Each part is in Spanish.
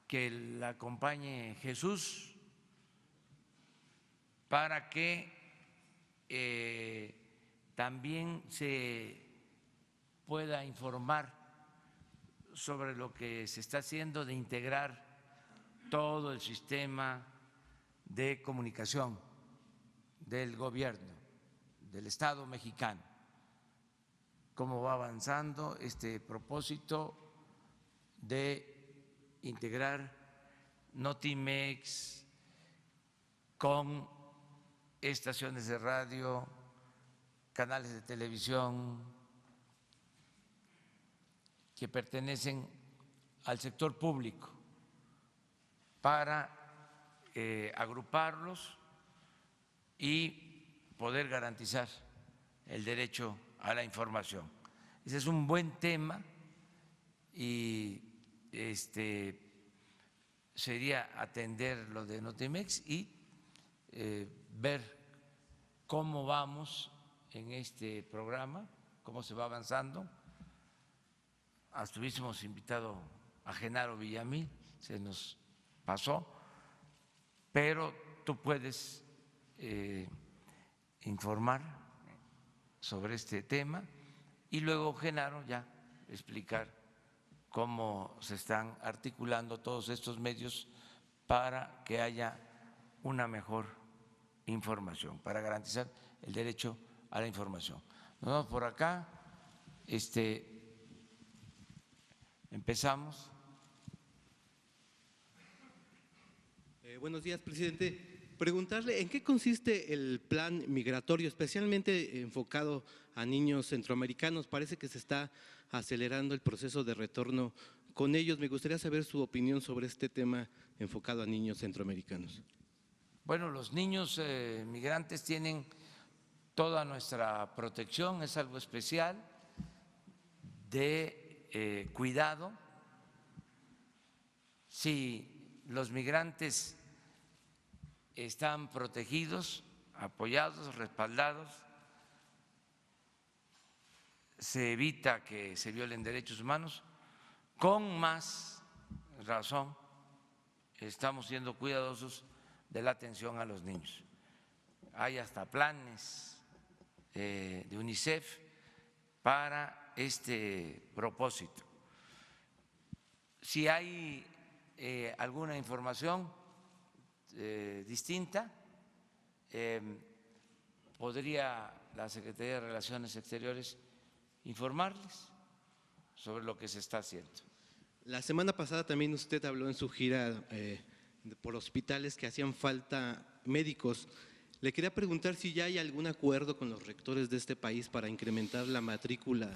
que la acompañe Jesús para que también se pueda informar sobre lo que se está haciendo de integrar todo el sistema de comunicación del gobierno, del Estado mexicano, cómo va avanzando este propósito de integrar Notimex con estaciones de radio, canales de televisión que pertenecen al sector público para agruparlos y poder garantizar el derecho a la información. Ese es un buen tema y sería atender lo de Notimex y ver cómo vamos en este programa, cómo se va avanzando. Hasta hubiésemos invitado a Genaro Villamil, se nos pasó, pero tú puedes informar sobre este tema y luego Genaro ya explicar cómo se están articulando todos estos medios para que haya una mejor información, para garantizar el derecho a la información. Nos vamos por acá, empezamos. Buenos días, presidente. Preguntarle en qué consiste el plan migratorio, especialmente enfocado a niños centroamericanos. Parece que se está acelerando el proceso de retorno con ellos. Me gustaría saber su opinión sobre este tema enfocado a niños centroamericanos. Bueno, los niños migrantes tienen toda nuestra protección, es algo especial de cuidado. Si los migrantes están protegidos, apoyados, respaldados, se evita que se violen derechos humanos. Con más razón estamos siendo cuidadosos de la atención a los niños. Hay hasta planes de UNICEF para este propósito. Si hay alguna información distinta, podría la Secretaría de Relaciones Exteriores informarles sobre lo que se está haciendo. La semana pasada también usted habló en su gira por hospitales que hacían falta médicos. Le quería preguntar si ya hay algún acuerdo con los rectores de este país para incrementar la matrícula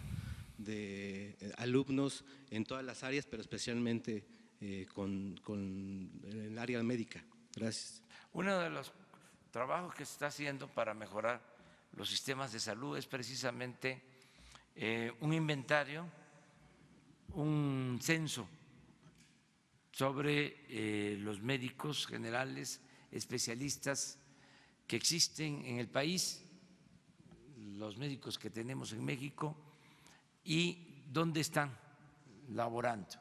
de alumnos en todas las áreas, pero especialmente con el área médica. Gracias. Uno de los trabajos que se está haciendo para mejorar los sistemas de salud es precisamente un inventario, un censo sobre los médicos generales, especialistas que existen en el país, los médicos que tenemos en México y dónde están laborando.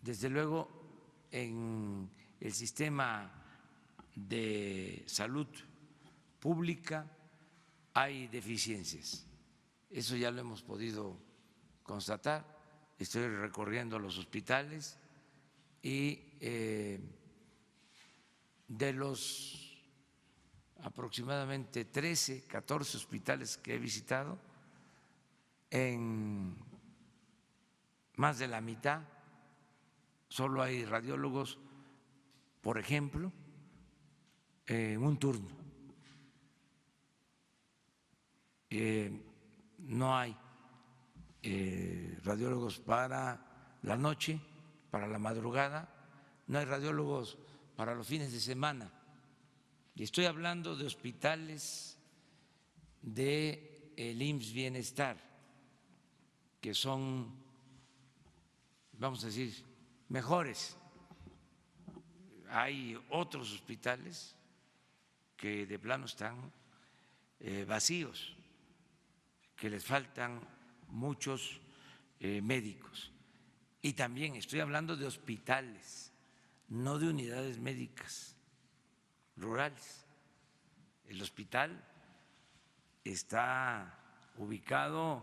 Desde luego, en el sistema de salud pública hay deficiencias, eso ya lo hemos podido constatar. Estoy recorriendo los hospitales y de los aproximadamente 13, 14 hospitales que he visitado, en más de la mitad solo hay radiólogos, por ejemplo, en un turno. No hay radiólogos para la noche, para la madrugada, no hay radiólogos para los fines de semana. Y estoy hablando de hospitales del IMSS Bienestar, que son, vamos a decir, mejores. Hay otros hospitales que de plano están vacíos, que les faltan muchos médicos. Y también estoy hablando de hospitales, no de unidades médicas rurales. El hospital está ubicado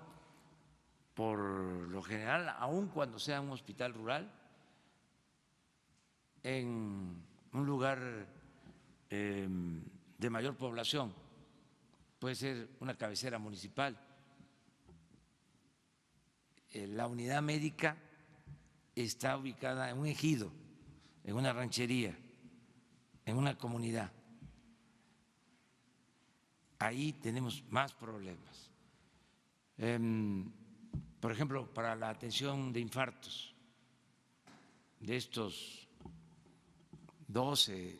por lo general, aun cuando sea un hospital rural, en un lugar de mayor población, puede ser una cabecera municipal. La unidad médica está ubicada en un ejido, en una ranchería, en una comunidad. Ahí tenemos más problemas. Por ejemplo, para la atención de infartos, de estos 12,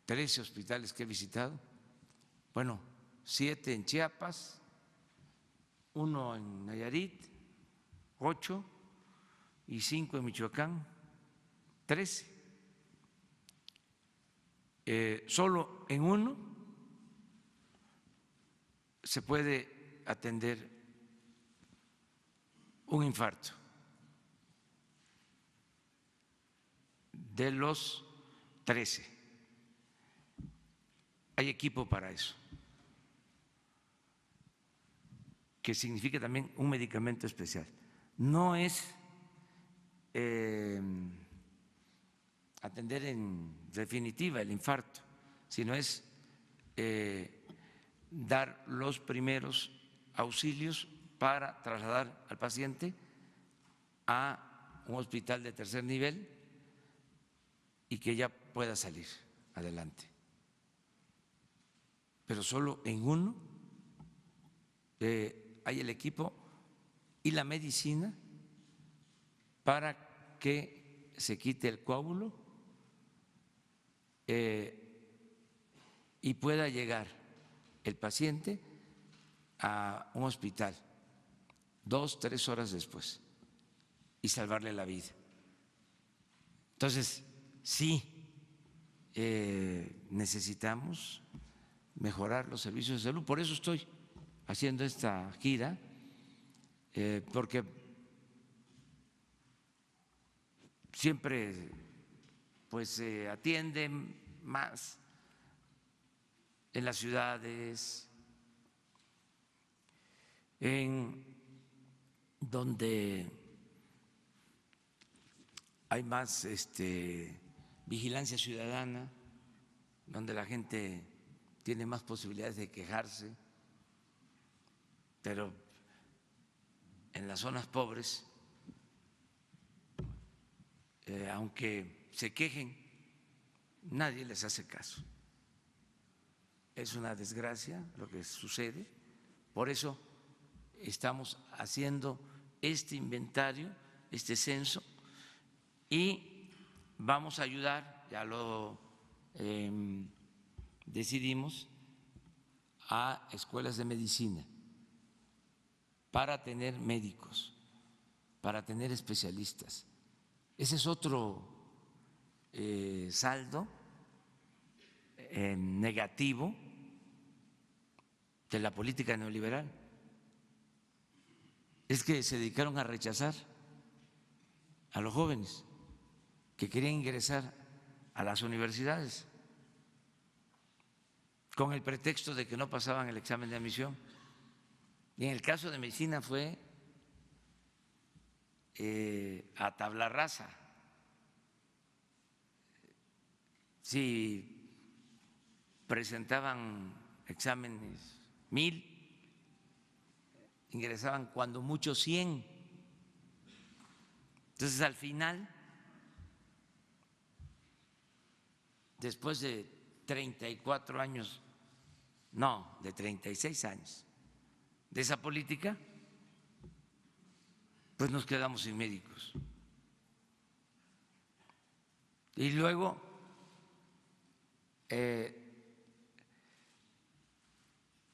13 hospitales que he visitado, bueno, 7 en Chiapas, 1 en Nayarit, 8 y 5 en Michoacán, 13. Solo en uno se puede atender un infarto. De los 13, hay equipo para eso, que significa también un medicamento especial. No es atender en definitiva el infarto, sino es dar los primeros auxilios para trasladar al paciente a un hospital de tercer nivel y que ya pueda salir adelante. Pero solo en uno hay el equipo y la medicina para que se quite el coágulo y pueda llegar el paciente a un hospital 2, 3 horas después y salvarle la vida. Entonces, sí, necesitamos mejorar los servicios de salud. Por eso estoy haciendo esta gira, porque siempre pues se atienden más en las ciudades, en donde hay más vigilancia ciudadana, donde la gente tiene más posibilidades de quejarse, pero en las zonas pobres, aunque se quejen, nadie les hace caso. Es una desgracia lo que sucede. Por eso estamos haciendo este inventario, este censo, y vamos a ayudar, ya lo decidimos, a escuelas de medicina para tener médicos, para tener especialistas. Ese es otro saldo negativo de la política neoliberal. Es que se dedicaron a rechazar a los jóvenes que querían ingresar a las universidades con el pretexto de que no pasaban el examen de admisión. Y en el caso de medicina fue a tabla rasa. Si presentaban exámenes 1000, ingresaban cuando mucho 100. Entonces, al final, después de 34 años, no, de 36 años de esa política, pues nos quedamos sin médicos. Y luego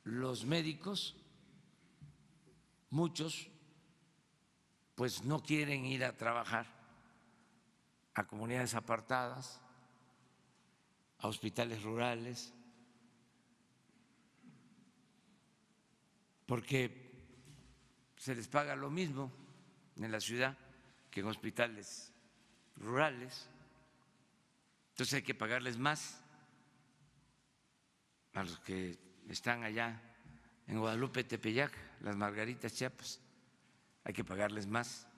los médicos, muchos, pues no quieren ir a trabajar a comunidades apartadas, a hospitales rurales, porque se les paga lo mismo en la ciudad que en hospitales rurales. Entonces hay que pagarles más a los que están allá en Guadalupe, Tepeyac, las Margaritas, Chiapas, hay que pagarles más.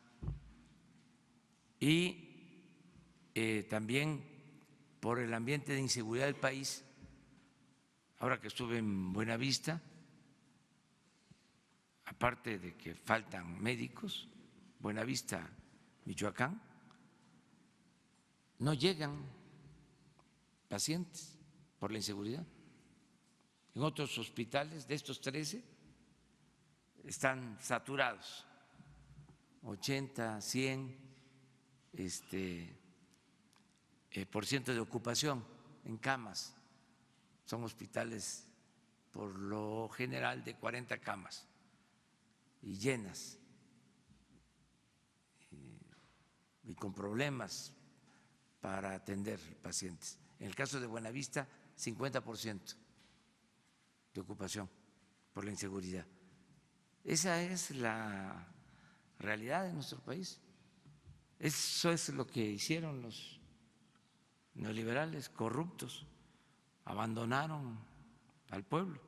Y también por el ambiente de inseguridad del país, ahora que estuve en Buenavista, aparte de que faltan médicos, Buenavista, Michoacán, no llegan pacientes por la inseguridad. En otros hospitales, de estos 13, están saturados, 80, 100 por ciento de ocupación en camas. Son hospitales por lo general de 40 camas y llenas y con problemas para atender pacientes. En el caso de Buenavista, 50% de ocupación por la inseguridad. Esa es la realidad de nuestro país. Eso es lo que hicieron los neoliberales corruptos, abandonaron al pueblo,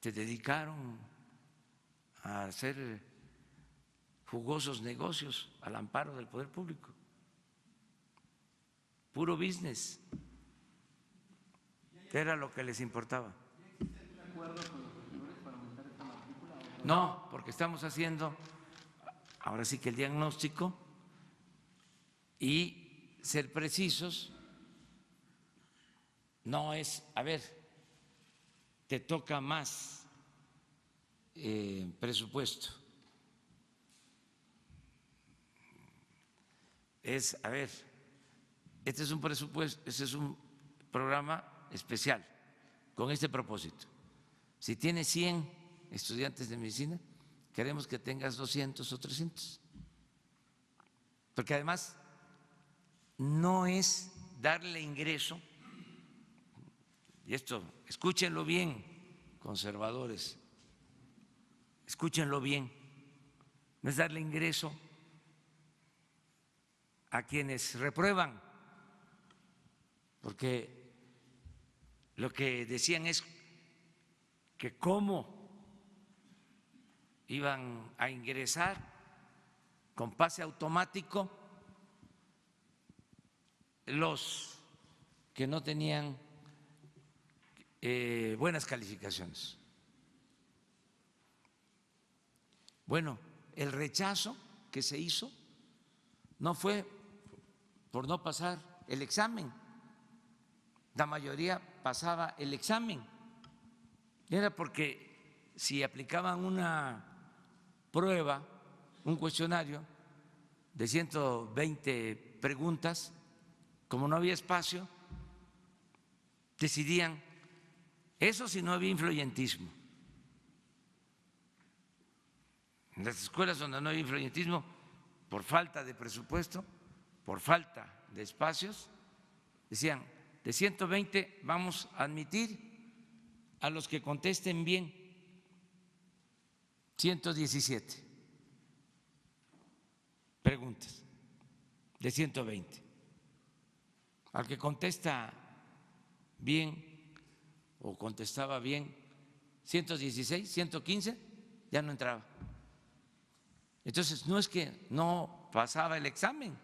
se dedicaron a hacer jugosos negocios al amparo del poder público, puro business, era lo que les importaba. No, porque estamos haciendo ahora sí que el diagnóstico y ser precisos no es, a ver, te toca más presupuesto. Es, a ver, este es un presupuesto, este es un programa especial con este propósito. Si tienes 100 estudiantes de medicina, queremos que tengas 200 o 300. Porque además no es darle ingreso, y esto escúchenlo bien, conservadores, escúchenlo bien, no es darle ingreso a quienes reprueban, porque lo que decían es que cómo iban a ingresar con pase automático los que no tenían buenas calificaciones. Bueno, el rechazo que se hizo no fue por no pasar el examen, la mayoría pasaba el examen, era porque si aplicaban una prueba, un cuestionario de 120 preguntas, como no había espacio, decidían eso si no había influyentismo. En las escuelas donde no había influyentismo, por falta de presupuesto, por falta de espacios, decían, de 120 vamos a admitir a los que contesten bien 117 preguntas de 120. Al que contesta bien o contestaba bien 116, 115, ya no entraba. Entonces, no es que no pasaba el examen,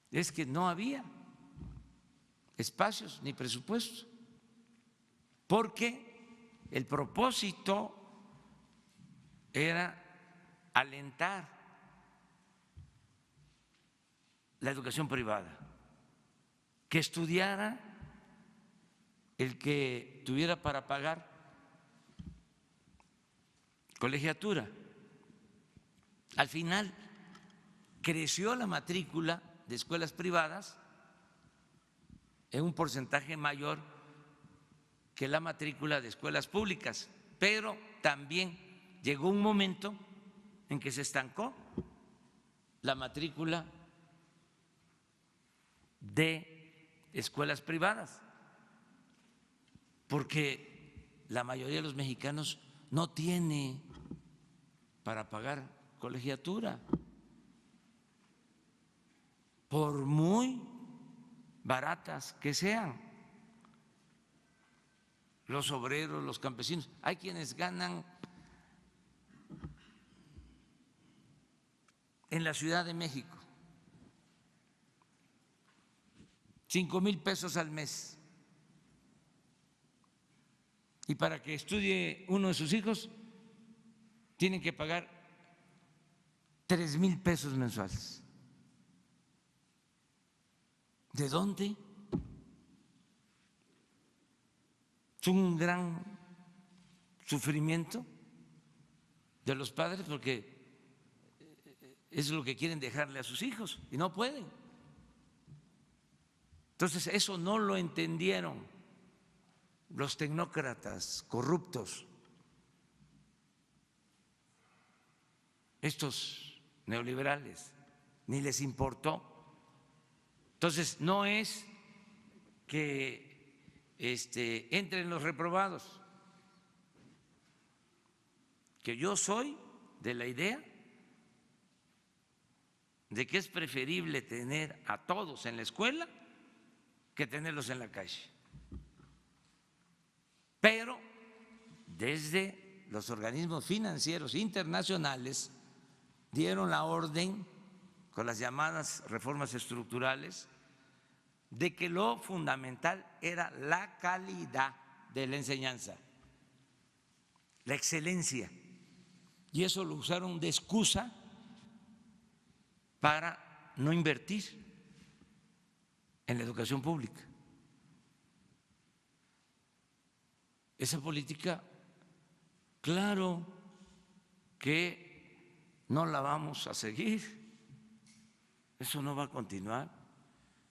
es que no había espacios ni presupuesto, porque el propósito era alentar la educación privada, que estudiara el que tuviera para pagar colegiatura. Al final creció la matrícula de escuelas privadas en un porcentaje mayor que la matrícula de escuelas públicas, pero también llegó un momento en que se estancó la matrícula de escuelas privadas, porque la mayoría de los mexicanos no tiene para pagar colegiatura, por muy baratas que sean. Los obreros, los campesinos, hay quienes ganan en la Ciudad de México 5,000 pesos al mes, y para que estudie uno de sus hijos tienen que pagar 3,000 pesos mensuales. ¿De dónde? Es un gran sufrimiento de los padres porque es lo que quieren dejarle a sus hijos y no pueden. Entonces eso no lo entendieron los tecnócratas corruptos, estos neoliberales, ni les importó. Entonces no es que entren los reprobados, que yo soy de la idea de que es preferible tener a todos en la escuela que tenerlos en la calle. Pero desde los organismos financieros internacionales dieron la orden con las llamadas reformas estructurales de que lo fundamental era la calidad de la enseñanza, la excelencia, y eso lo usaron de excusa para no invertir en la educación pública. Esa política, claro que no la vamos a seguir, eso no va a continuar.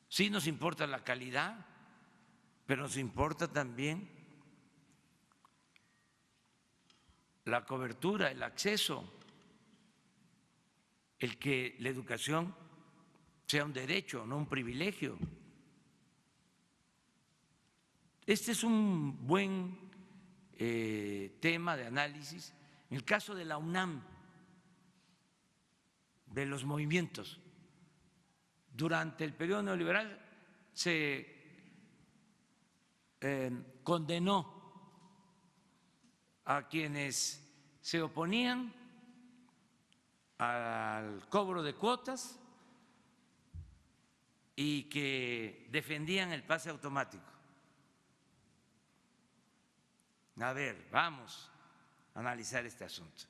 Sí nos importa la calidad, pero nos importa también la cobertura, el acceso, el que la educación sea un derecho, no un privilegio. Este es un buen tema de análisis. En el caso de la UNAM, de los movimientos, durante el periodo neoliberal se condenó a quienes se oponían al cobro de cuotas y que defendían el pase automático. A ver, vamos a analizar este asunto.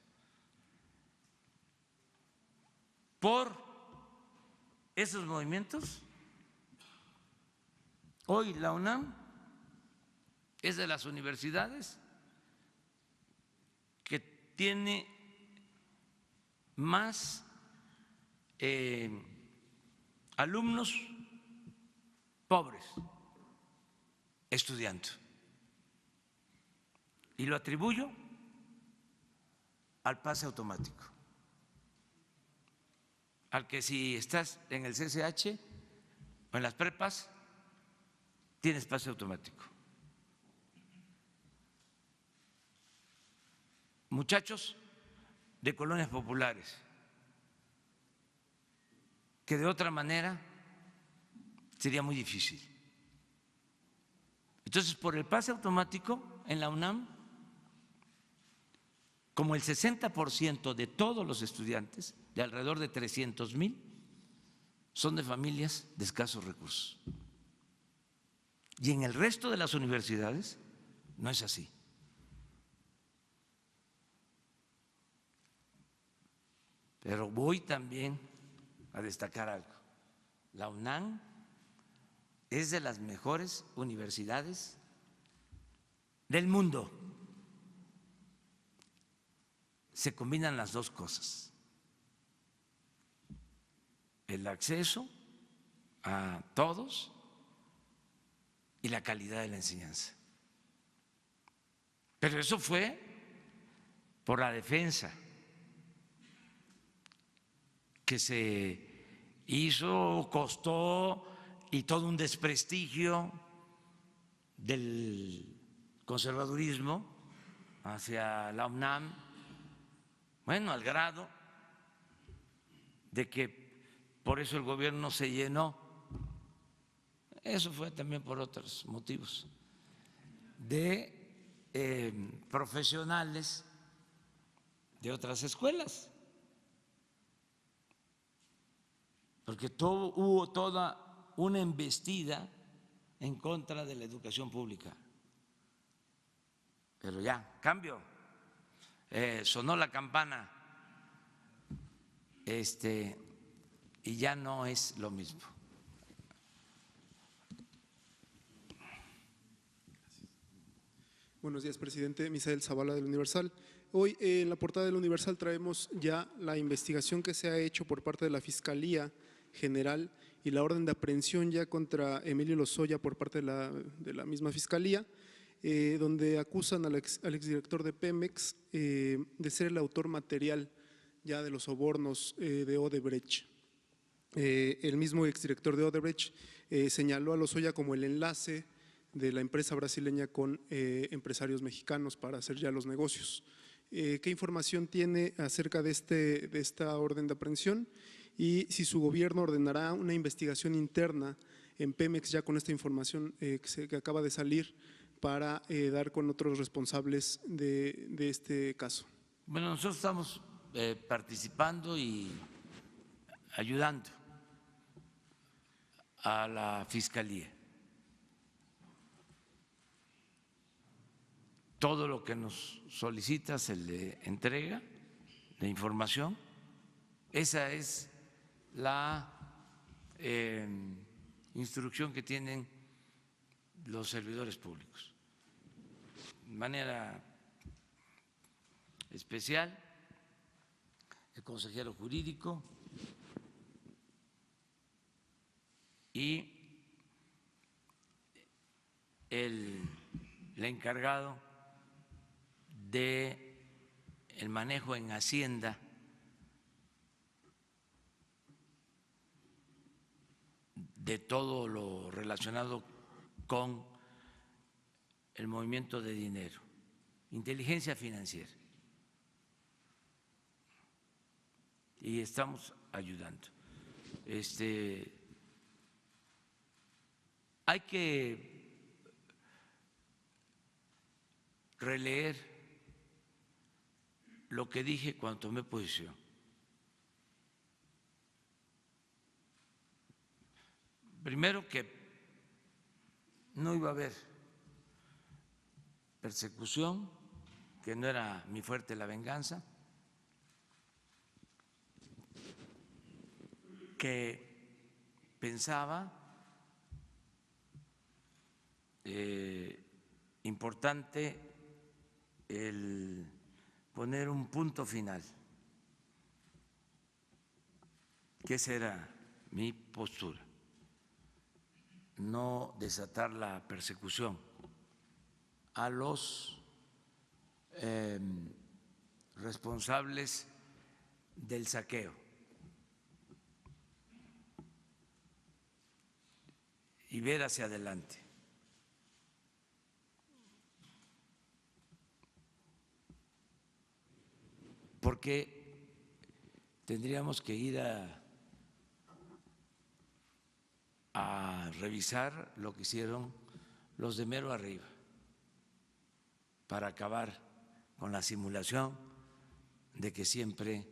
Por esos movimientos, hoy la UNAM es de las universidades que tiene más alumnos pobres estudiando, y lo atribuyo al pase automático, al que si estás en el CCH o en las prepas tienes pase automático. Muchachos de colonias populares que de otra manera sería muy difícil. Entonces, por el pase automático en la UNAM, como el 60% de todos los estudiantes, de alrededor de 300,000, son de familias de escasos recursos. Y en el resto de las universidades no es así. Pero voy también a destacar algo. La UNAM es de las mejores universidades del mundo. Se combinan las dos cosas: el acceso a todos y la calidad de la enseñanza. Pero eso fue por la defensa que se hizo, costó, y todo un desprestigio del conservadurismo hacia la UNAM. Bueno, al grado de que por eso el gobierno se llenó, eso fue también por otros motivos, de profesionales de otras escuelas, porque hubo toda una embestida en contra de la educación pública. Pero ya, cambio, sonó la campana, y ya no es lo mismo. Buenos días, presidente. Misael Zavala del Universal. Hoy en la portada del Universal traemos ya la investigación que se ha hecho por parte de la Fiscalía General y la orden de aprehensión ya contra Emilio Lozoya por parte de la misma Fiscalía, donde acusan al exdirector de Pemex de ser el autor material ya de los sobornos de Odebrecht. El mismo exdirector de Odebrecht señaló a Lozoya como el enlace de la empresa brasileña con empresarios mexicanos para hacer ya los negocios. ¿Qué información tiene acerca de esta orden de aprehensión? Y si su gobierno ordenará una investigación interna en Pemex ya con esta información que acaba de salir para dar con otros responsables de este caso. Bueno, nosotros estamos participando y ayudando a la Fiscalía. Todo lo que nos solicita se le entrega, la información. Esa es la instrucción que tienen los servidores públicos. De manera especial, el consejero jurídico y el encargado de el manejo en Hacienda de todo lo relacionado con el movimiento de dinero, inteligencia financiera. Y estamos ayudando. Hay que releer lo que dije cuando tomé posición. Primero, que no iba a haber persecución, que no era mi fuerte la venganza, que pensaba importante el poner un punto final, que esa era mi postura, no desatar la persecución a los responsables del saqueo y ver hacia adelante. Porque tendríamos que ir a revisar lo que hicieron los de mero arriba para acabar con la simulación de que siempre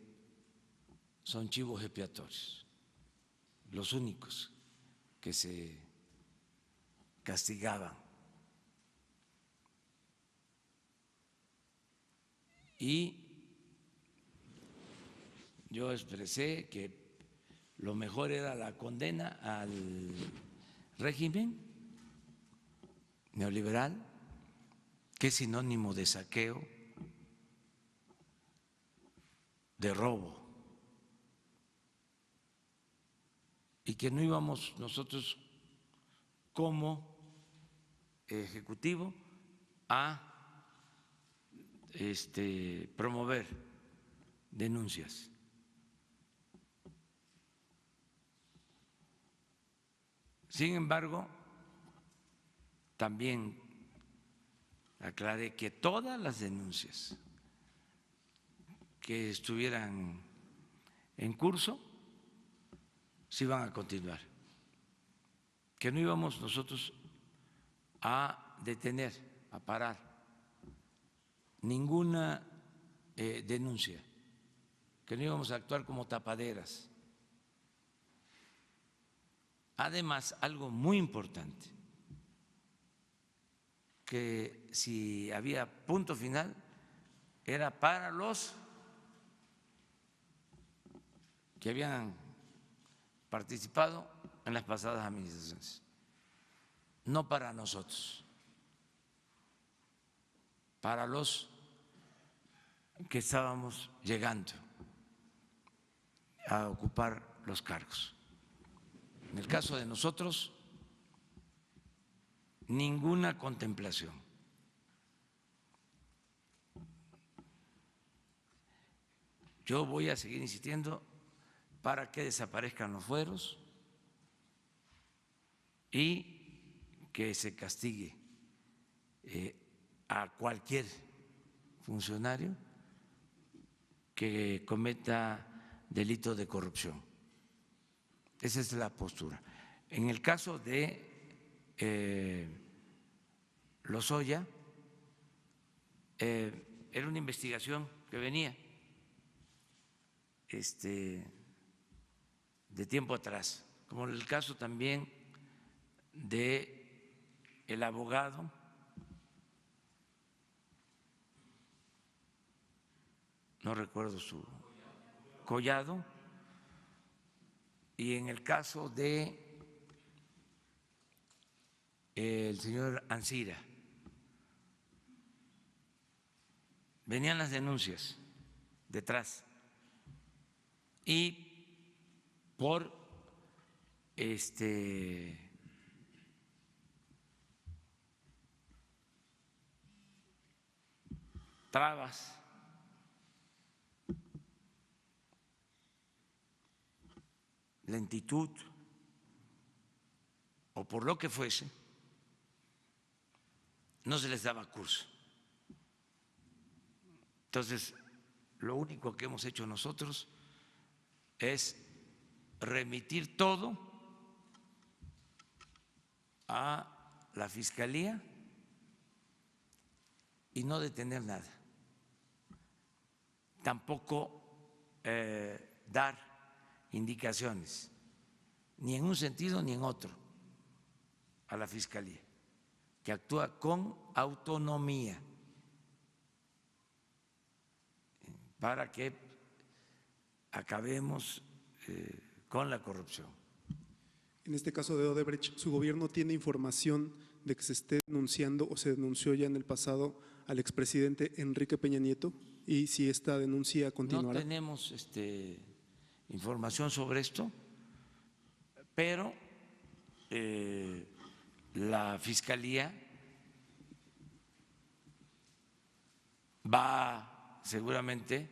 son chivos expiatorios, los únicos que se castigaban. Y yo expresé que lo mejor era la condena al régimen neoliberal, que es sinónimo de saqueo, de robo, y que no íbamos nosotros como ejecutivo a promover denuncias. Sin embargo, también aclaré que todas las denuncias que estuvieran en curso se iban a continuar, que no íbamos nosotros a detener, a parar ninguna denuncia, que no íbamos a actuar como tapaderas. Además, algo muy importante, que si había punto final era para los que habían participado en las pasadas administraciones, no para nosotros, para los que estábamos llegando a ocupar los cargos. En el caso de nosotros, ninguna contemplación. Yo voy a seguir insistiendo para que desaparezcan los fueros y que se castigue a cualquier funcionario que cometa delito de corrupción. Esa es la postura. En el caso de Lozoya, era una investigación que venía de tiempo atrás, como en el caso también de el abogado no recuerdo su Collado, y en el caso de el señor Ancira venían las denuncias detrás y por trabas lentitud o por lo que fuese, no se les daba curso. Entonces, lo único que hemos hecho nosotros es remitir todo a la Fiscalía y no detener nada. Tampoco dar indicaciones, ni en un sentido ni en otro, a la Fiscalía, que actúa con autonomía para que acabemos con la corrupción. En este caso de Odebrecht, ¿su gobierno tiene información de que se esté denunciando o se denunció ya en el pasado al expresidente Enrique Peña Nieto? Y si esta denuncia continuará. No tenemos información sobre esto, pero la Fiscalía va seguramente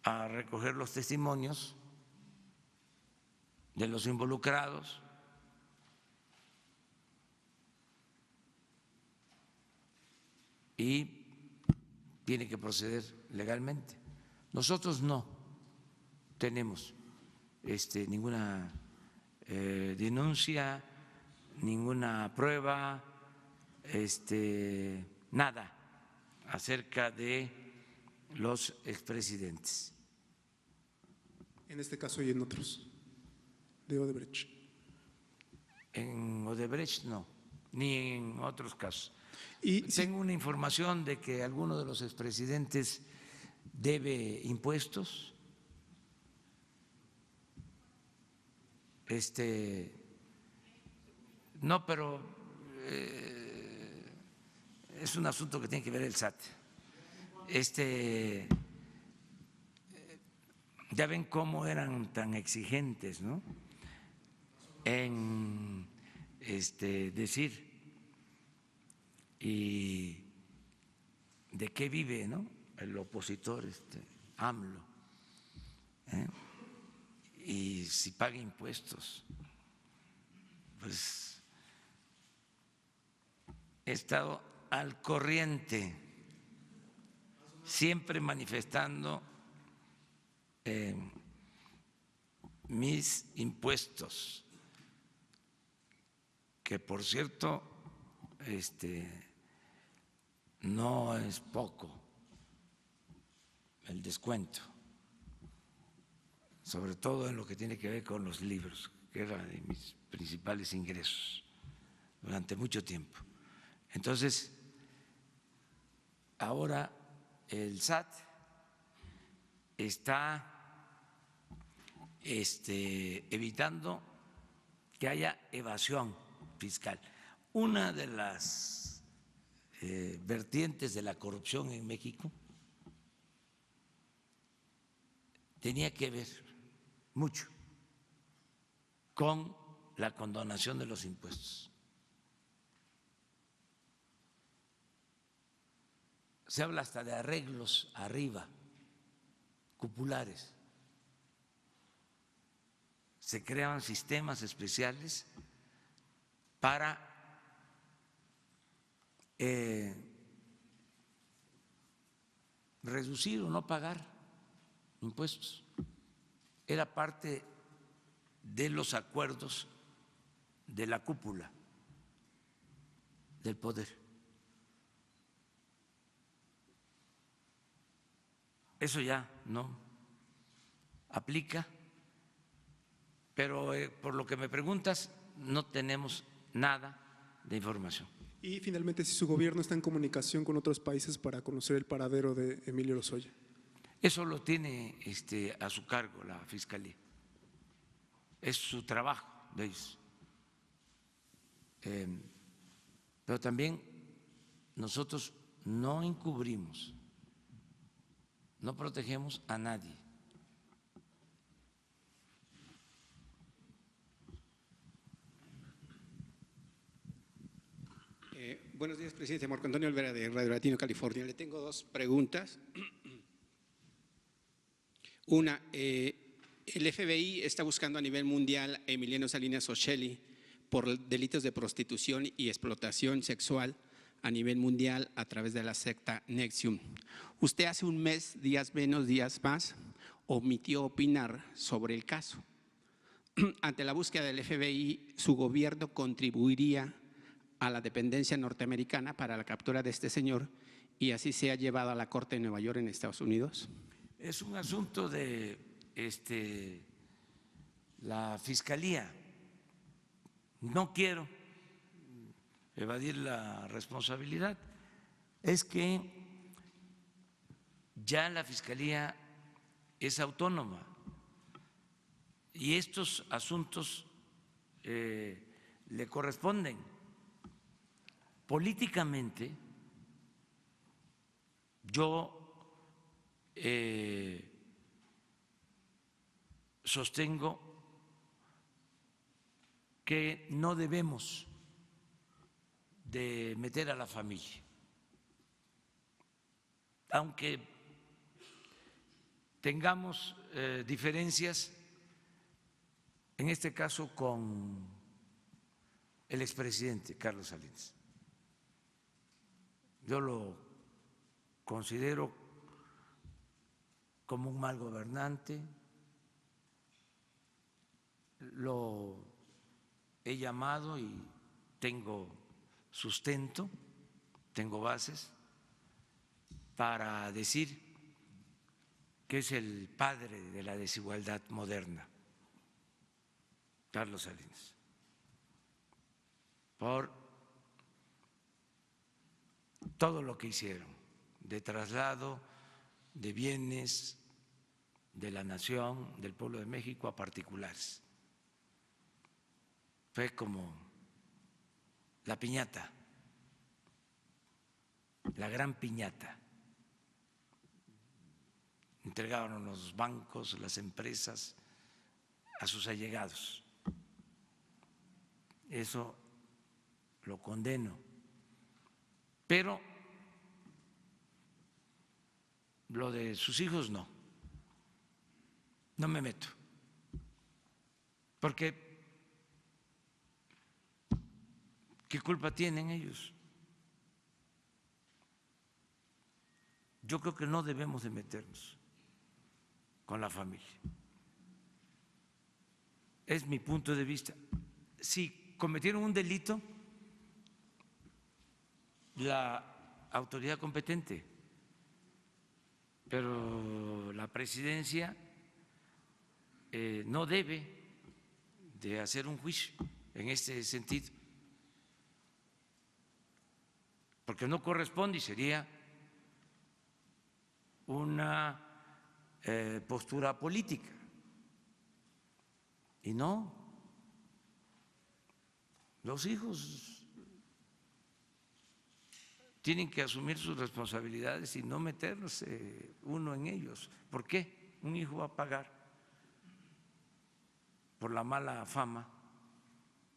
a recoger los testimonios de los involucrados y tiene que proceder legalmente. Nosotros no tenemos ninguna denuncia, ninguna prueba, nada acerca de los expresidentes. En este caso y en otros de Odebrecht. En Odebrecht no, ni en otros casos. Y tengo una información de que alguno de los expresidentes debe impuestos. No, pero es un asunto que tiene que ver el SAT. Ya ven cómo eran tan exigentes, ¿no? En decir y de qué vive, ¿no? El opositor AMLO, y si paga impuestos. Pues he estado al corriente, siempre manifestando mis impuestos, que por cierto no es poco el descuento, sobre todo en lo que tiene que ver con los libros, que era de mis principales ingresos durante mucho tiempo. Entonces, ahora el SAT está evitando que haya evasión fiscal. Una de las vertientes de la corrupción en México tenía que ver mucho con la condonación de los impuestos. Se habla hasta de arreglos arriba, cupulares. Se crean sistemas especiales para reducir o no pagar impuestos. Era parte de los acuerdos de la cúpula del poder. Eso ya no aplica, pero por lo que me preguntas, no tenemos nada de información. Y finalmente, si su gobierno está en comunicación con otros países para conocer el paradero de Emilio Lozoya. Eso lo tiene a su cargo la Fiscalía. Es su trabajo de ellos. Pero también nosotros no encubrimos, no protegemos a nadie. Buenos días, presidente. Marco Antonio Olvera, de Radio Latino, California. Le tengo dos preguntas. Una, el FBI está buscando a nivel mundial a Emiliano Salinas Osheli por delitos de prostitución y explotación sexual a nivel mundial a través de la secta NXIVM. Usted hace un mes, días menos, días más, omitió opinar sobre el caso. Ante la búsqueda del FBI, ¿su gobierno contribuiría a la dependencia norteamericana para la captura de este señor y así sea llevado a la Corte de Nueva York en Estados Unidos? Es un asunto de la Fiscalía. No quiero evadir la responsabilidad. Es que ya la Fiscalía es autónoma y estos asuntos le corresponden. Políticamente, yo sostengo que no debemos de meter a la familia, aunque tengamos diferencias, en este caso con el expresidente Carlos Salinas. Yo lo considero como un mal gobernante, lo he llamado y tengo sustento, tengo bases para decir que es el padre de la desigualdad moderna, Carlos Salinas, por todo lo que hicieron de traslado de bienes de la nación, del pueblo de México a particulares. Fue como la piñata, la gran piñata. Entregaron los bancos, las empresas a sus allegados. Eso lo condeno. Pero lo de sus hijos no me meto, porque ¿qué culpa tienen ellos? Yo creo que no debemos de meternos con la familia. Es mi punto de vista. Si cometieron un delito, la autoridad competente, pero la presidencia no debe de hacer un juicio en este sentido, porque no corresponde y sería una postura política. Y no, los hijos tienen que asumir sus responsabilidades y no meterse uno en ellos. ¿Por qué un hijo va a pagar por la mala fama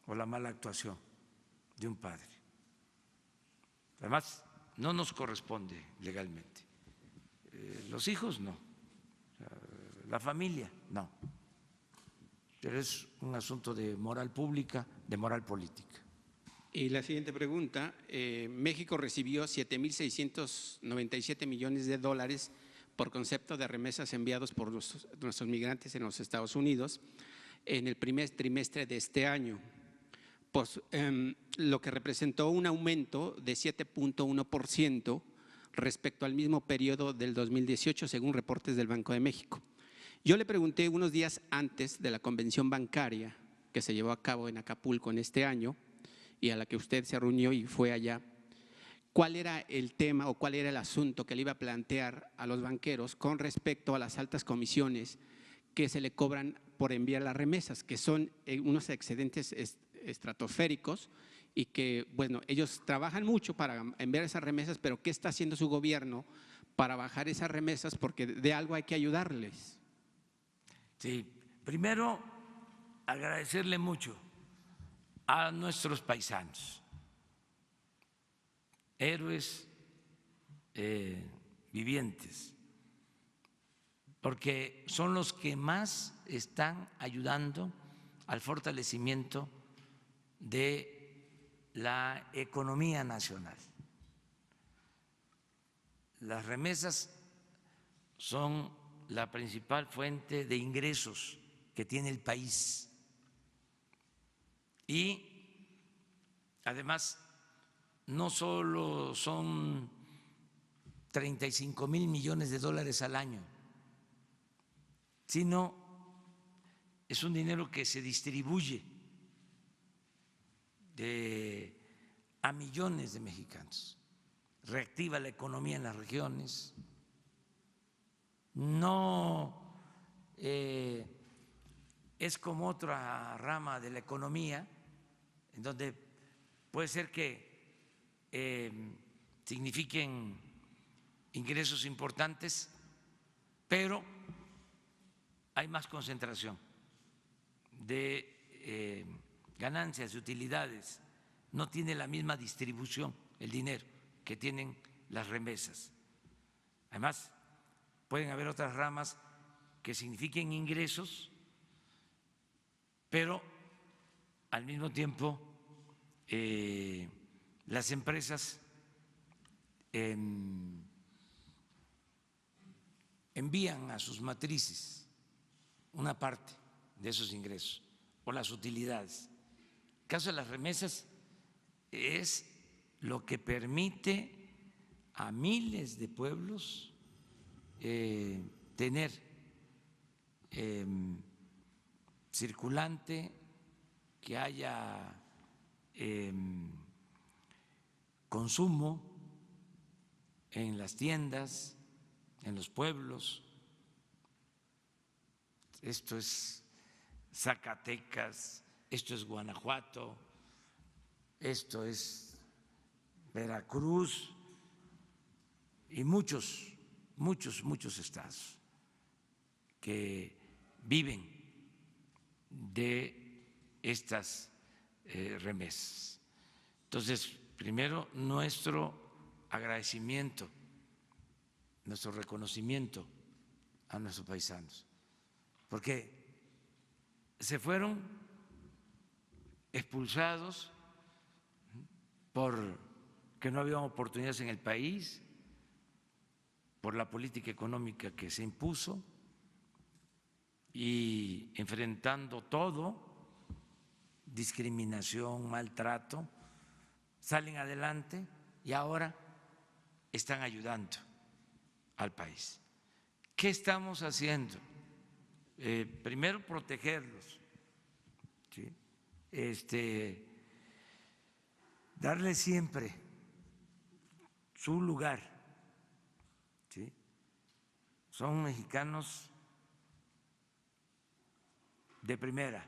o la mala actuación de un padre? Además, no nos corresponde legalmente. Los hijos no, la familia no. Pero es un asunto de moral pública, de moral política. Y la siguiente pregunta, México recibió 7.697 millones de dólares por concepto de remesas enviados por nuestros migrantes en los Estados Unidos en el primer trimestre de este año, pues, lo que representó un aumento de 7.1% respecto al mismo periodo del 2018, según reportes del Banco de México. Yo le pregunté unos días antes de la convención bancaria que se llevó a cabo en Acapulco en este año y a la que usted se reunió y fue allá, cuál era el tema o cuál era el asunto que le iba a plantear a los banqueros con respecto a las altas comisiones que se le cobran por enviar las remesas, que son unos excedentes estratosféricos y que, bueno, ellos trabajan mucho para enviar esas remesas, pero ¿qué está haciendo su gobierno para bajar esas remesas? Porque de algo hay que ayudarles. Sí, primero agradecerle mucho a nuestros paisanos, héroes vivientes, porque son los que más están ayudando al fortalecimiento de la economía nacional. Las remesas son la principal fuente de ingresos que tiene el país y además no solo son 35,000 millones de dólares al año, sino es un dinero que se distribuye a millones de mexicanos, reactiva la economía en las regiones. No es como otra rama de la economía en donde puede ser que signifiquen ingresos importantes, pero hay más concentración de ganancias, de utilidades. No tiene la misma distribución el dinero que tienen las remesas. Además, pueden haber otras ramas que signifiquen ingresos, pero al mismo tiempo las empresas envían a sus matrices una parte de esos ingresos o las utilidades. El caso de las remesas es lo que permite a miles de pueblos tener circulante, que haya consumo en las tiendas, en los pueblos. Esto es Zacatecas, esto es Guanajuato, esto es Veracruz y muchos estados que viven de estas remesas. Entonces, primero, nuestro agradecimiento, nuestro reconocimiento a nuestros paisanos, porque se fueron expulsados porque no había oportunidades en el país, por la política económica que se impuso, y enfrentando todo, discriminación, maltrato, salen adelante y ahora están ayudando al país. ¿Qué estamos haciendo? Primero, protegerlos, ¿sí? Darles siempre su lugar, ¿sí? Son mexicanos de primera,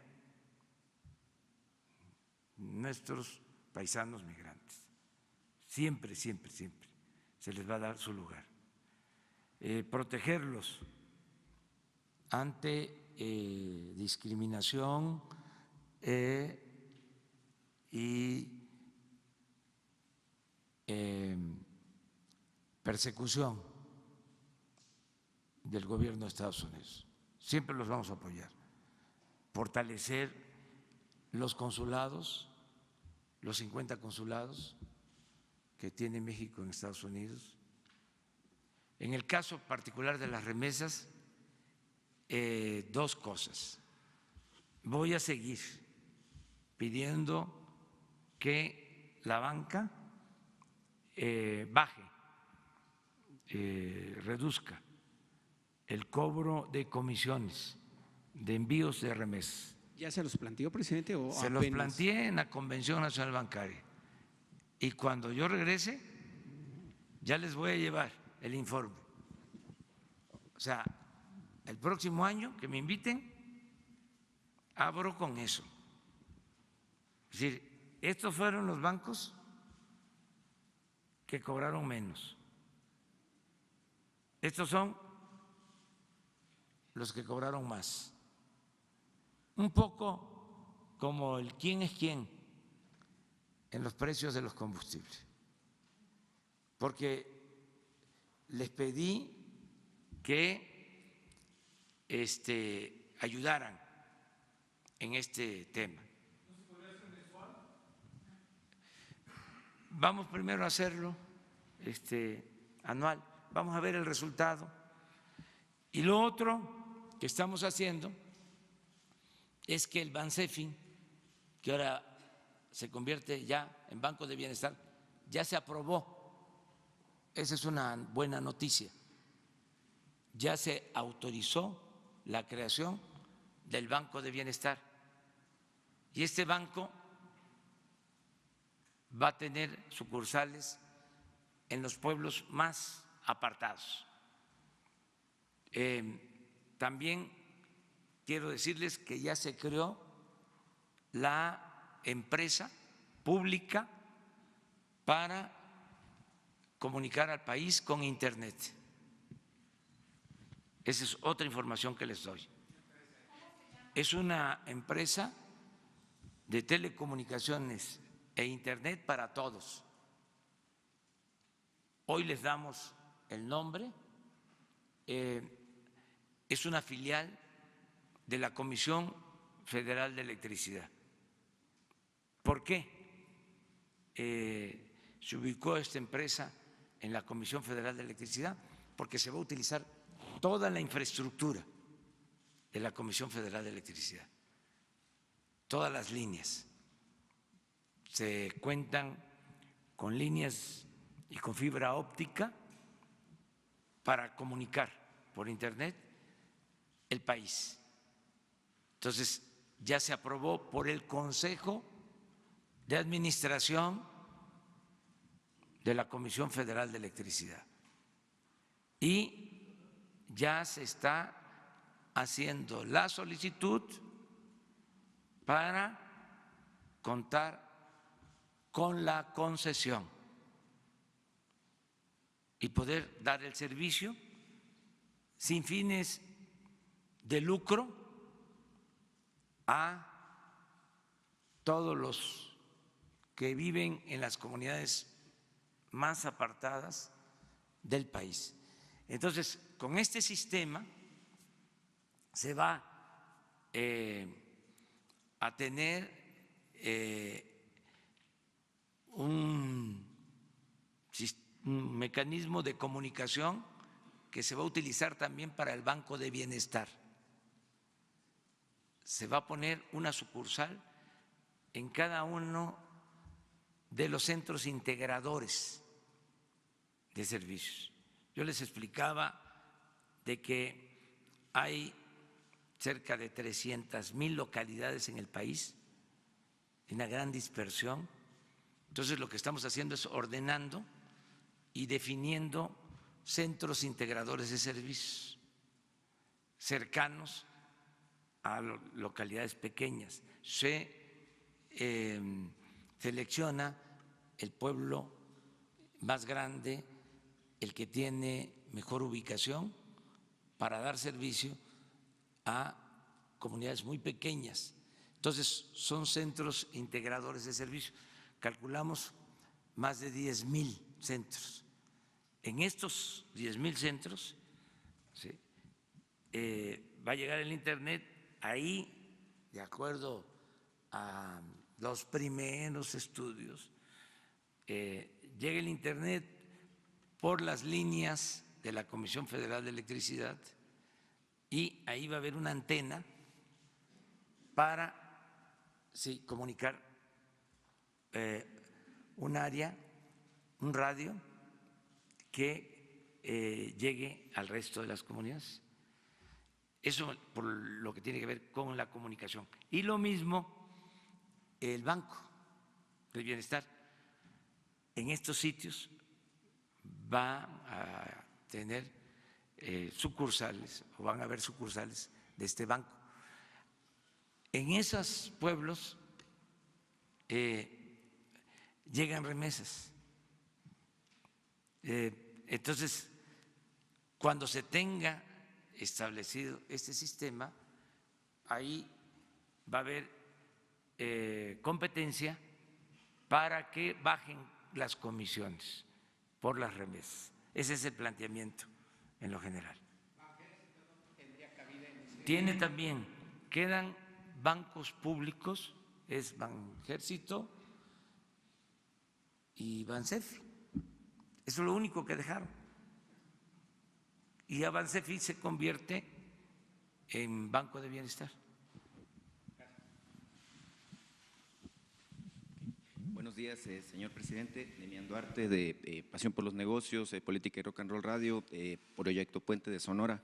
nuestros paisanos migrantes. Siempre, siempre, siempre se les va a dar su lugar. Protegerlos ante discriminación y persecución del gobierno de Estados Unidos. Siempre los vamos a apoyar. Fortalecer los consulados, los 50 consulados que tiene México en Estados Unidos. En el caso particular de las remesas, dos cosas. Voy a seguir pidiendo que la banca baje, reduzca el cobro de comisiones de envíos de remesas. ¿Ya se los planteó, presidente? ¿O Se apenas? los planteé en la Convención Nacional Bancaria y cuando yo regrese ya les voy a llevar el informe. O sea, el próximo año que me inviten, abro con eso. Es decir, estos fueron los bancos que cobraron menos. Estos son los que cobraron más. Un poco como el quién es quién en los precios de los combustibles. Porque les pedí que ayudaran en este tema. Vamos primero a hacerlo anual, vamos a ver el resultado. Y lo otro que estamos haciendo es que el Bansefin, que ahora se convierte ya en Banco de Bienestar, ya se aprobó. Esa es una buena noticia. Ya se autorizó la creación del Banco de Bienestar. Y este banco va a tener sucursales en los pueblos más apartados. También quiero decirles que ya se creó la empresa pública para comunicar al país con Internet. Esa es otra información que les doy. Es una empresa de telecomunicaciones e Internet para todos. Hoy les damos el nombre. Es una filial de la Comisión Federal de Electricidad. ¿Por qué se ubicó esta empresa en la Comisión Federal de Electricidad? Porque se va a utilizar toda la infraestructura de la Comisión Federal de Electricidad, todas las líneas. Se cuentan con líneas y con fibra óptica para comunicar por Internet el país. Entonces, ya se aprobó por el Consejo de Administración de la Comisión Federal de Electricidad y ya se está haciendo la solicitud para contar con la concesión y poder dar el servicio sin fines de lucro a todos los que viven en las comunidades más apartadas del país. Entonces, con este sistema se va a tener un mecanismo de comunicación que se va a utilizar también para el Banco de Bienestar. se va a poner una sucursal en cada uno de los centros integradores de servicios. Yo les explicaba de que hay cerca de 300,000 localidades en el país, una gran dispersión. Entonces lo que estamos haciendo es ordenando y definiendo centros integradores de servicios cercanos a localidades pequeñas. Se selecciona el pueblo más grande, el que tiene mejor ubicación, para dar servicio a comunidades muy pequeñas. Entonces, son centros integradores de servicio. Calculamos más de 10,000 centros. En estos 10,000 centros, ¿sí?, va a llegar el Internet. Ahí, de acuerdo a los primeros estudios, llega el Internet por las líneas de la Comisión Federal de Electricidad y ahí va a haber una antena para comunicar un área, un radio que llegue al resto de las comunidades. Eso por lo que tiene que ver con la comunicación. Y lo mismo el Banco del Bienestar. En estos sitios va a tener sucursales, o van a haber sucursales de este banco. En esos pueblos llegan remesas. Entonces, cuando se tenga establecido este sistema, ahí va a haber competencia para que bajen las comisiones por las remesas. Ese es el planteamiento en lo general. Tiene también, quedan bancos públicos, es Banjército y Bansefi. Eso es lo único que dejaron. Y Bansefi se convierte en Banco de Bienestar. Buenos días, señor presidente. Demián Duarte, de Pasión por los Negocios, Política y Rock and Roll Radio, Proyecto Puente de Sonora.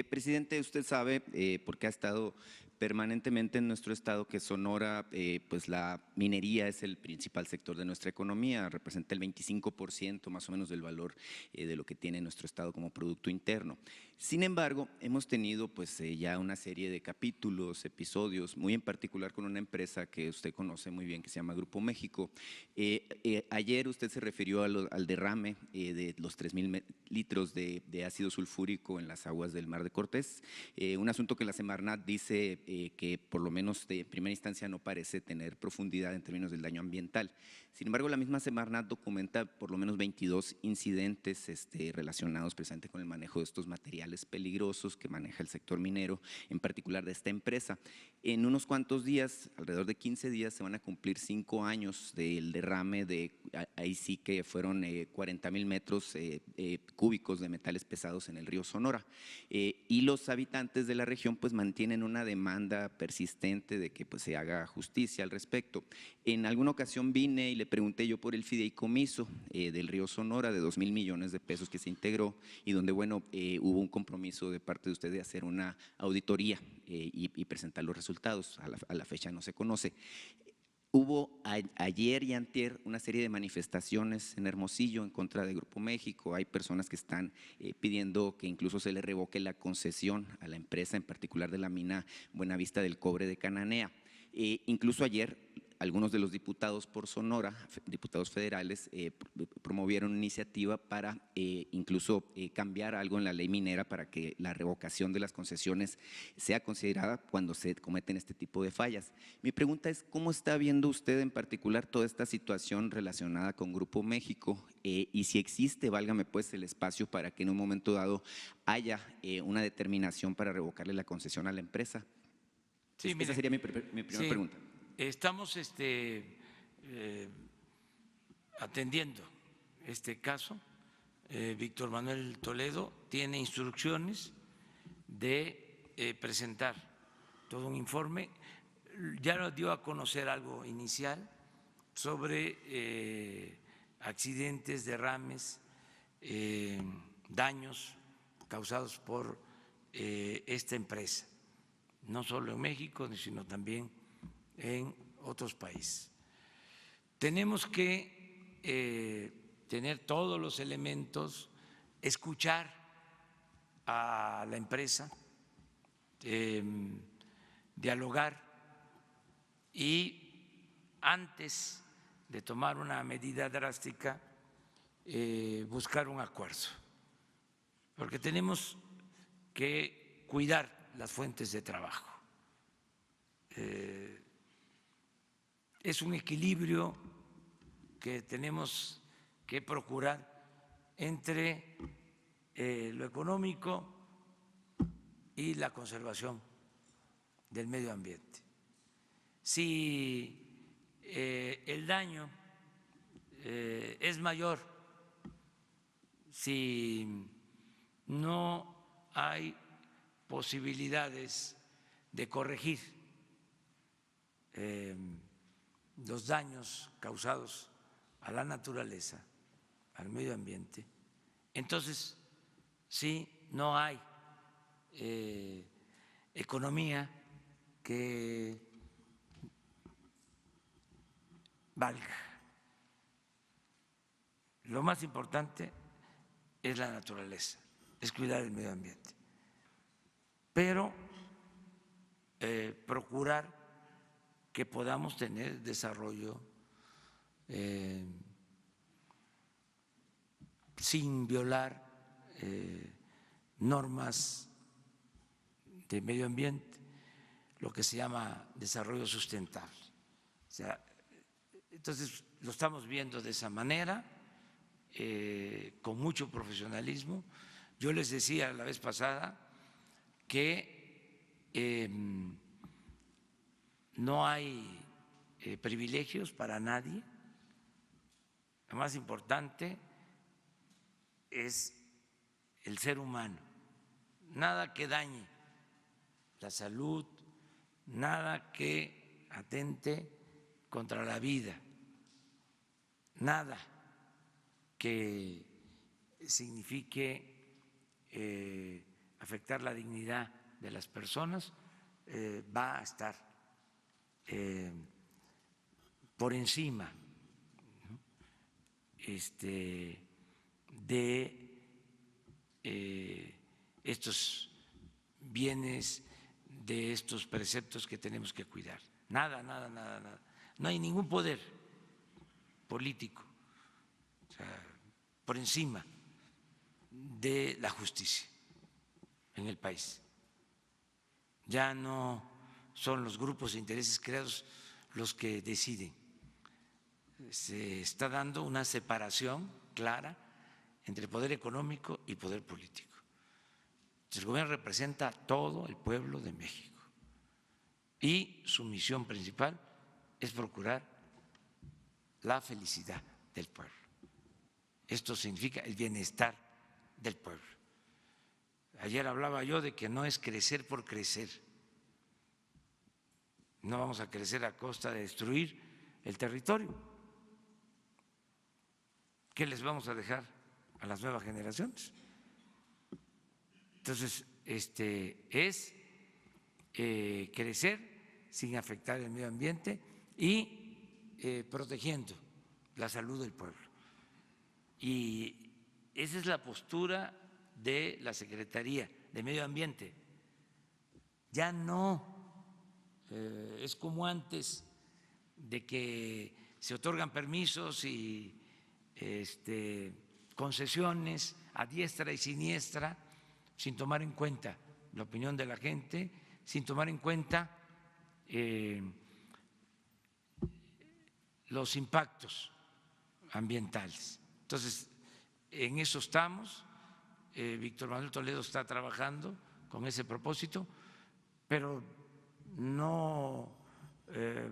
Presidente, usted sabe, porque ha estado permanentemente en nuestro estado, que Sonora, pues la minería es el principal sector de nuestra economía, representa el 25% más o menos del valor de lo que tiene nuestro estado como Producto Interno. Sin embargo, hemos tenido pues ya una serie de capítulos, episodios, muy en particular con una empresa que usted conoce muy bien que se llama Grupo México. Ayer usted se refirió al derrame de los 3,000 litros de ácido sulfúrico en las aguas del Mar de Cortés, un asunto que la Semarnat dice que por lo menos de primera instancia no parece tener profundidad en términos del daño ambiental. Sin embargo, la misma Semarnat documenta por lo menos 22 incidentes relacionados precisamente con el manejo de estos materiales peligrosos que maneja el sector minero, en particular de esta empresa. En unos cuantos días, alrededor de 15 días, se van a cumplir 5 años del derrame ahí sí que fueron 40,000 metros cúbicos de metales pesados en el río Sonora. Y los habitantes de la región pues mantienen una demanda persistente de que pues se haga justicia al respecto. En alguna ocasión vine y le pregunté yo por el fideicomiso del río Sonora de 2,000 millones de pesos que se integró y donde, bueno, hubo un compromiso de parte de usted de hacer una auditoría y presentar los resultados. A la fecha no se conoce. Hubo ayer y antier una serie de manifestaciones en Hermosillo en contra de Grupo México. Hay personas que están pidiendo que incluso se le revoque la concesión a la empresa, en particular de la mina Buenavista del Cobre de Cananea. Incluso ayer algunos de los diputados por Sonora, diputados federales, promovieron una iniciativa para incluso cambiar algo en la ley minera para que la revocación de las concesiones sea considerada cuando se cometen este tipo de fallas. Mi pregunta es, ¿cómo está viendo usted en particular toda esta situación relacionada con Grupo México? Y si existe, válgame pues, el espacio para que en un momento dado haya una determinación para revocarle la concesión a la empresa. Sí, esa sería mi primera pregunta. Estamos atendiendo este caso. Víctor Manuel Toledo tiene instrucciones de presentar todo un informe. Ya nos dio a conocer algo inicial sobre accidentes, derrames, daños causados por esta empresa, no solo en México, sino también en otros países. Tenemos que tener todos los elementos, escuchar a la empresa, dialogar y antes de tomar una medida drástica, buscar un acuerdo, porque tenemos que cuidar las fuentes de trabajo. Es un equilibrio que tenemos que procurar entre lo económico y la conservación del medio ambiente. Si el daño es mayor, si no hay posibilidades de corregir los daños causados a la naturaleza, al medio ambiente, entonces sí, no hay economía que valga. Lo más importante es la naturaleza, es cuidar el medio ambiente, pero procurar que podamos tener desarrollo sin violar normas de medio ambiente, lo que se llama desarrollo sustentable. O sea, entonces lo estamos viendo de esa manera, con mucho profesionalismo. Yo les decía la vez pasada que no hay privilegios para nadie. Lo más importante es el ser humano, nada que dañe la salud, nada que atente contra la vida, nada que signifique afectar la dignidad de las personas va a estar por encima de estos bienes, de estos preceptos que tenemos que cuidar. Nada, nada, nada, nada. No hay ningún poder político, o sea, por encima de la justicia en el país. Ya no son los grupos de intereses creados los que deciden. Se está dando una separación clara entre poder económico y poder político. El gobierno representa a todo el pueblo de México y su misión principal es procurar la felicidad del pueblo. Esto significa el bienestar del pueblo. Ayer hablaba yo de que no es crecer por crecer. No vamos a crecer a costa de destruir el territorio. ¿Qué les vamos a dejar a las nuevas generaciones? Entonces, es crecer sin afectar el medio ambiente y protegiendo la salud del pueblo. Y esa es la postura de la Secretaría de Medio Ambiente. Ya no es como antes, de que se otorgan permisos y concesiones a diestra y siniestra sin tomar en cuenta la opinión de la gente, sin tomar en cuenta los impactos ambientales. Entonces, en eso estamos. Víctor Manuel Toledo está trabajando con ese propósito, pero no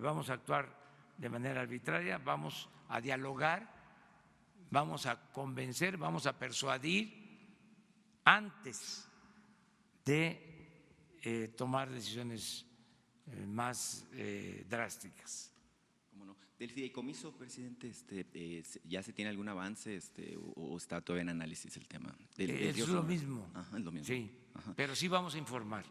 vamos a actuar de manera arbitraria, vamos a dialogar, vamos a convencer, vamos a persuadir antes de tomar decisiones más drásticas. ¿Cómo no? Del fideicomiso, presidente, ¿ya se tiene algún avance o está todavía en análisis el tema? Es lo mismo. Ajá, es lo mismo. Sí, Ajá. pero sí vamos a informar.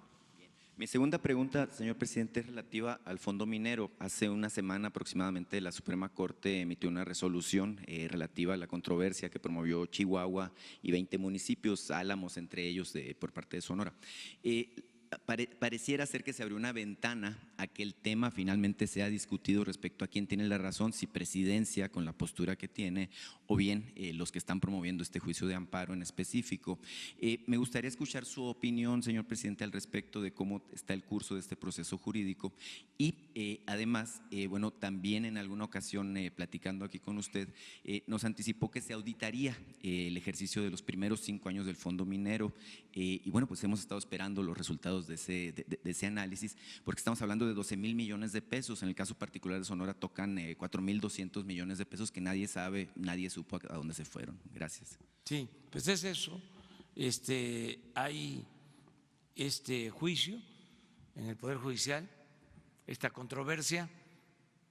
Mi segunda pregunta, señor presidente, es relativa al fondo minero. Hace una semana aproximadamente la Suprema Corte emitió una resolución relativa a la controversia que promovió Chihuahua y 20 municipios, Álamos entre ellos por parte de Sonora. Pareciera ser que se abrió una ventana a que el tema finalmente sea discutido respecto a quién tiene la razón, si presidencia con la postura que tiene o bien los que están promoviendo este juicio de amparo en específico. Me gustaría escuchar su opinión, señor presidente, al respecto de cómo está el curso de este proceso jurídico y además, bueno, también en alguna ocasión platicando aquí con usted, nos anticipó que se auditaría el ejercicio de los primeros 5 años del fondo minero y bueno, pues hemos estado esperando los resultados de ese análisis, porque estamos hablando de 12,000 millones de pesos. En el caso particular de Sonora tocan 4,200 millones de pesos que nadie sabe, nadie supo a dónde se fueron. Gracias. Sí, pues es eso. Hay este juicio en el Poder Judicial, esta controversia.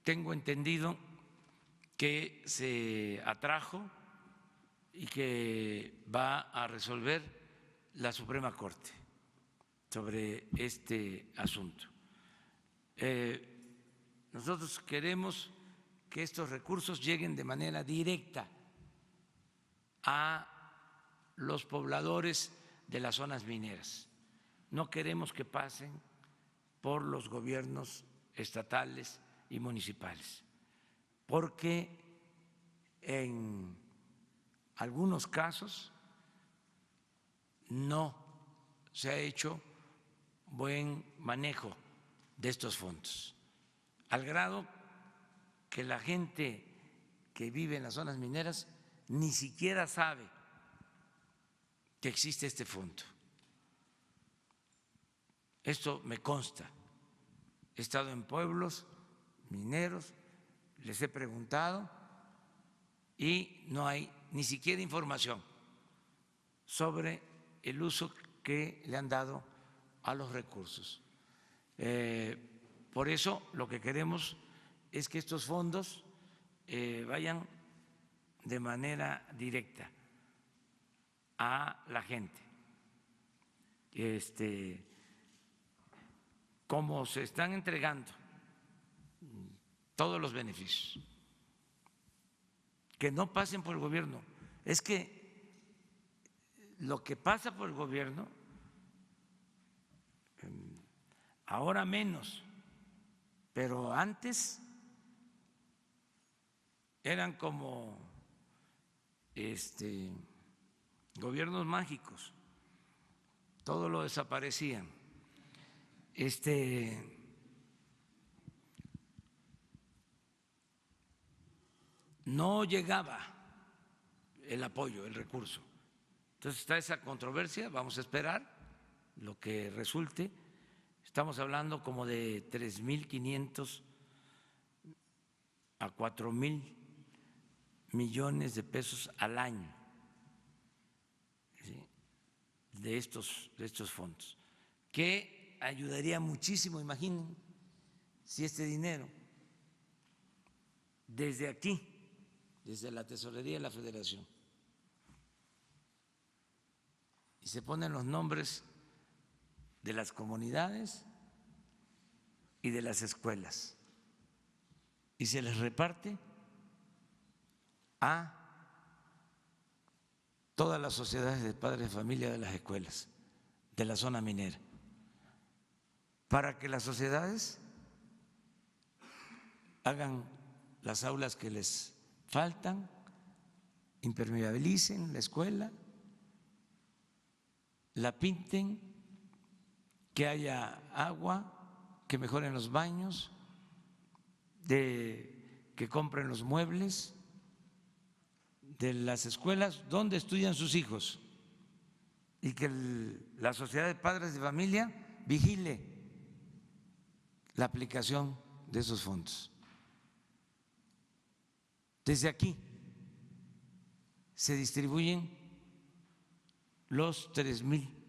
Tengo entendido que se atrajo y que va a resolver la Suprema Corte sobre este asunto. Nosotros queremos que estos recursos lleguen de manera directa a los pobladores de las zonas mineras. No queremos que pasen por los gobiernos estatales y municipales, porque en algunos casos no se ha hecho buen manejo de estos fondos, al grado que la gente que vive en las zonas mineras ni siquiera sabe que existe este fondo. Esto me consta. He estado en pueblos mineros, les he preguntado y no hay ni siquiera información sobre el uso que le han dado a los recursos. Por eso lo que queremos es que estos fondos vayan de manera directa a la gente. Como se están entregando todos los beneficios, que no pasen por el gobierno. Es que lo que pasa por el gobierno, ahora menos, pero antes eran como gobiernos mágicos, todo lo desaparecían. No llegaba el apoyo, el recurso. Entonces está esa controversia, vamos a esperar lo que resulte. Estamos hablando como de 3,500 a 4,000 millones de pesos al año, ¿sí?, de estos fondos, que ayudaría muchísimo. Imaginen si este dinero desde aquí, desde la Tesorería de la Federación, y se ponen los nombres de las comunidades y de las escuelas y se les reparte a todas las sociedades de padres de familia de las escuelas de la zona minera, para que las sociedades hagan las aulas que les faltan, impermeabilicen la escuela, la pinten, que haya agua, que mejoren los baños, que compren los muebles de las escuelas donde estudian sus hijos y que la sociedad de padres de familia vigile la aplicación de esos fondos. Desde aquí se distribuyen los 3,000